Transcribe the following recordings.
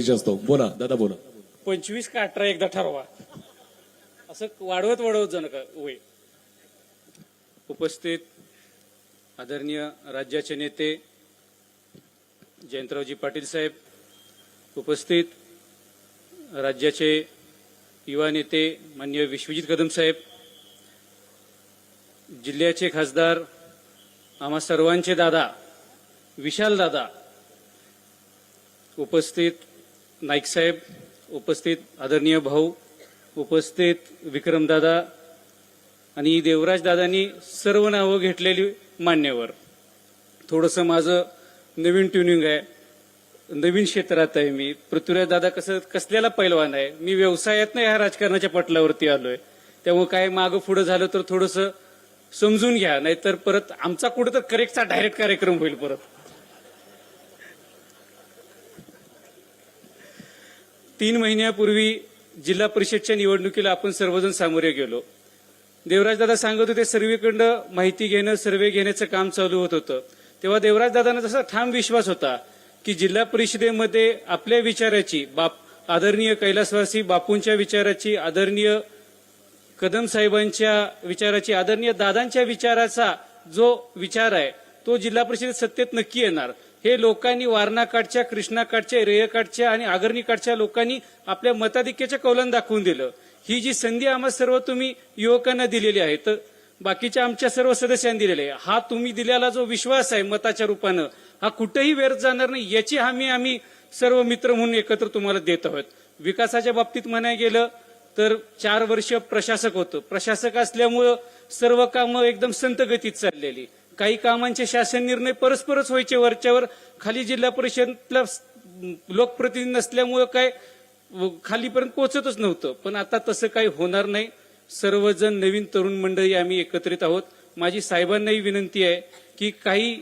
असतो. बोला दादा बोला. 25 का 18 एकदा ठरवा, असं वाढवत वाढवत जाणं का वय. उपस्थित आदरणीय राज्याचे नेते जयंतरावजी पाटील साहेब, उपस्थित राज्याचे युवा नेते माननीय विश्वजित कदम साहेब, जिल्ह्याचे खासदार आम्हा सर्वांचे दादा विशाल दादा, उपस्थित नाईक साहेब, उपस्थित आदरणीय भाऊ, उपस्थित विक्रमदादा आणि देवराज दादांनी सर्व नावं घेतलेली मान्यवर. थोडंसं माझं नवीन ट्युनिंग आहे, नवीन क्षेत्रात आहे मी. पृथ्वीराज दादा कसल्याला पैलवान आहे, मी व्यवसायात नाही ह्या राजकारणाच्या पटलावरती आलोय. त्यामुळे काय मागं पुढं झालं तर थोडंसं समजून घ्या, नाहीतर परत आमचा कुठं तर करेक्टचा डायरेक्ट कार्यक्रम होईल परत. तीन महिन्यापूर्वी जिल्हा परिषदच्या निवडणुकीला आपण सर्वजण सामोरे गेलो. देवराजदादा सांगत होते सर्वेकडनं माहिती घेणं, सर्वे घेण्याचं काम चालू होत होतं. तेव्हा देवराजदादांना तसा ठाम विश्वास होता की जिल्हा परिषदेमध्ये आपल्या विचाराची, आदरणीय कैलासवासी बापूंच्या विचाराची, आदरणीय कदम साहेबांच्या विचाराची, आदरणीय दादांच्या विचाराचा जो विचार आहे तो जिल्हा परिषदेत सत्तेत नक्की येणार. हे लोकांनी वारणाकाठच्या, कृष्णाकाठच्या, रेयकाठच्या आणि आगरणीकाठच्या लोकांनी आपल्या मताधिक्याच्या कौलानं दाखवून दिलं. ही जी संधी आम्हा सर्व तुम्ही युवकांना दिलेली आहे, तर बाकीच्या आमच्या सर्व सदस्यांनी दिलेली आहे. हा तुम्ही दिलेला जो विश्वास आहे मताच्या रूपानं, हा कुठेही व्यर्थ जाणार नाही याची हमी आम्ही सर्व मित्र म्हणून एकत्र तुम्हाला देत आहोत. विकासाच्या बाबतीत म्हणायला गेलं तर 4 वर्ष प्रशासक होतो. प्रशासक असल्यामुळं सर्व कामं एकदम संत गतीत चाललेली. काही कामांचे शासन निर्णय परस्परच व्हायचे वरच्यावर, खाली जिल्हा परिषदला लोकप्रतिनिधी नसल्यामुळं काय खालीपर्यंत पोहोचतच नव्हतं. पण आता तसं काही होणार नाही. सर्वजण नवीन तरुण मंडळी आम्ही एकत्रित आहोत. माझी साहेबांनाही विनंती आहे की काही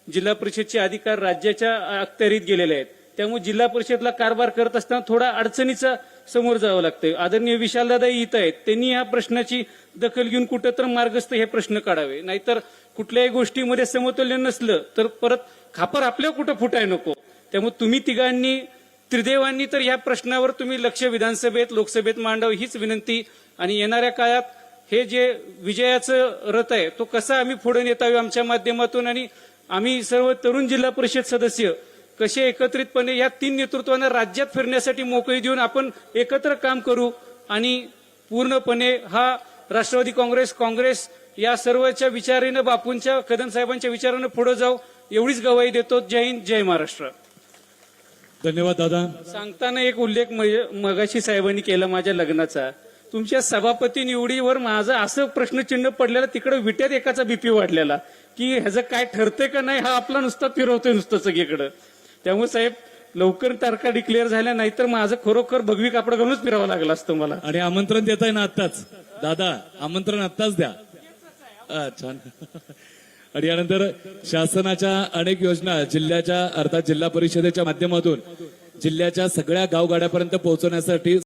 जिल्हा परिषदचे अधिकार राज्याच्या अखत्यारीत गेलेले आहेत, त्यामुळे जिल्हा परिषदला कारभार करत असताना थोडा अडचणीचा समोर जावं लागतं. आदरणीय विशालदादा इथं आहेत, त्यांनी या प्रश्नाची दखल घेऊन कुठं तर मार्गस्थ हे प्रश्न काढावे. नाहीतर कुठल्याही गोष्टीमध्ये समतोल्य नसलं तर परत खापर आपल्या कुठं फुटाय नको. त्यामुळे तुम्ही तिघांनी, त्रिदेवांनी तर या प्रश्नावर तुम्ही लक्ष विधानसभेत, लोकसभेत मांडावं हीच विनंती. आणि येणाऱ्या काळात हे जे विजयाचं रथ आहे तो कसा आम्ही पुढे नेता येऊ आमच्या माध्यमातून, आणि आम्ही सर्व तरुण जिल्हा परिषद सदस्य कसे एकत्रितपणे या 3 नेतृत्वांना राज्यात फिरण्यासाठी मोकळी देऊन आपण एकत्र काम करू आणि पूर्णपणे हा राष्ट्रवादी काँग्रेस या सर्वच्या विचारानं, बापूंच्या, कदम साहेबांच्या विचारानं पुढे जाऊ, एवढीच गवाही देतो. जय हिंद, जय महाराष्ट्र. धन्यवाद दादा. सांगताना एक उल्लेख मगाशी साहेबांनी केला माझ्या लग्नाचा. तुमच्या सभापती निवडीवर माझं असं प्रश्नचिन्ह पडलेलं, तिकडे विट्यात एकाचा बीपी वाढलेला की ह्याचं काय ठरतंय का नाही, हा आपला नुसता फिरवतोय नुसतं सगळीकडं. त्यामुळे साहेब लवकर तारखा डिक्लेअर झाल्या, नाहीतर माझं खरोखर भगवी कापड घालूनच फिरावं लागलं असतं मला. आणि आमंत्रण देताय ना आत्ताच दादा, आमंत्रण आत्ताच द्या. छान. आणि यानंतर शासनाच्या अनेक योजना जिल्ह्याच्या, अर्थात जिल्हा परिषदेच्या माध्यमातून जिल्ह्याच्या सगळ्या गावगाड्यापर्यंत पोहोचवण्यासाठी